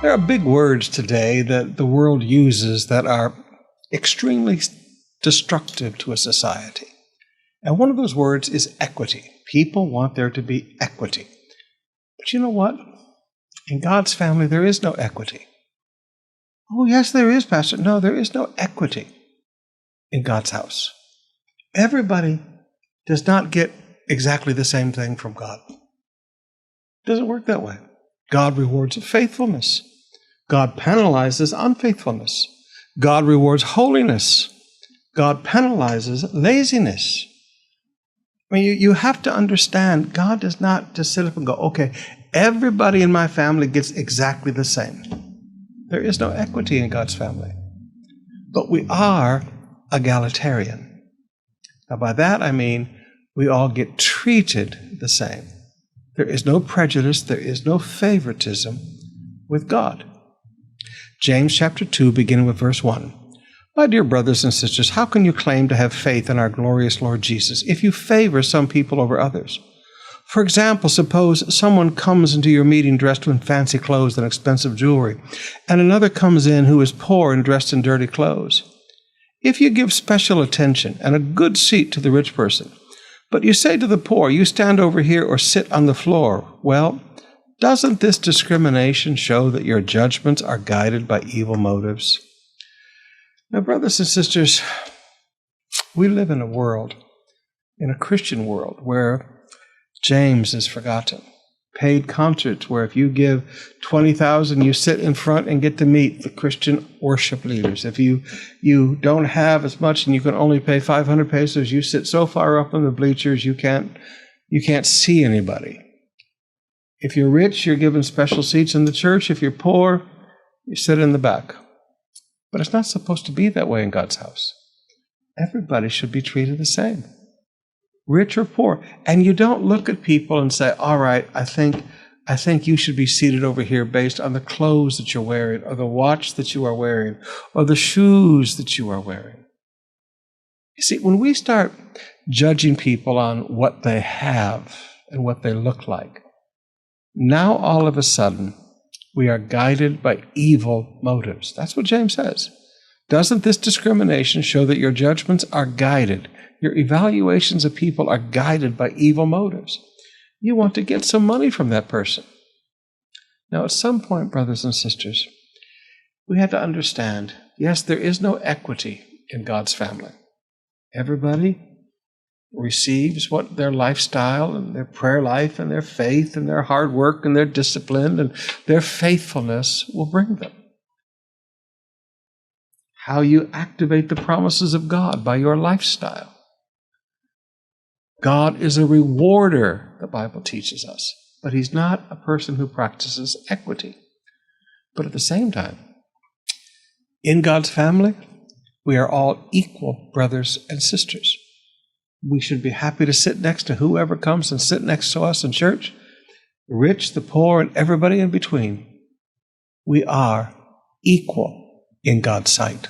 There are big words today that the world uses that are extremely destructive to a society. And one of those words is equity. People want there to be equity. But you know what? In God's family, there is no equity. Oh, yes, there is, Pastor. No, there is no equity in God's house. Everybody does not get exactly the same thing from God. It doesn't work that way. God rewards faithfulness. God penalizes unfaithfulness. God rewards holiness. God penalizes laziness. I mean, you have to understand, God does not just sit up and go, okay, everybody in my family gets exactly the same. There is no equity in God's family. But we are egalitarian. Now, by that I mean we all get treated the same. There is no prejudice, there is no favoritism with God. James chapter 2, beginning with verse 1. My dear brothers and sisters, how can you claim to have faith in our glorious Lord Jesus if you favor some people over others? For example, suppose someone comes into your meeting dressed in fancy clothes and expensive jewelry, and another comes in who is poor and dressed in dirty clothes. If you give special attention and a good seat to the rich person, but you say to the poor, you stand over here or sit on the floor, well, doesn't this discrimination show that your judgments are guided by evil motives? Now, brothers and sisters, we live in a world, in a Christian world, where James is forgotten. Paid concerts where if you give $20,000, you sit in front and get to meet the Christian worship leaders. If you don't have as much and you can only pay 500 pesos, you sit so far up in the bleachers you can't see anybody. If you're rich, you're given special seats in the church. If you're poor, you sit in the back. But it's not supposed to be that way in God's house. Everybody should be treated the same, rich or poor. And you don't look at people and say, all right, I think you should be seated over here based on the clothes that you're wearing, or the watch that you are wearing, or the shoes that you are wearing. You see, when we start judging people on what they have and what they look like, now all of a sudden we are guided by evil motives. That's what James says. Doesn't this discrimination show that your judgments are guided? Your evaluations of people are guided by evil motives. You want to get some money from that person. Now, at some point, brothers and sisters, we have to understand, yes, there is no equity in God's family. Everybody receives what their lifestyle and their prayer life and their faith and their hard work and their discipline and their faithfulness will bring them. How you activate the promises of God by your lifestyle. God is a rewarder, the Bible teaches us, but He's not a person who practices equity. But at the same time, in God's family, we are all equal brothers and sisters. We should be happy to sit next to whoever comes and sit next to us in church, the rich, the poor, and everybody in between. We are equal in God's sight.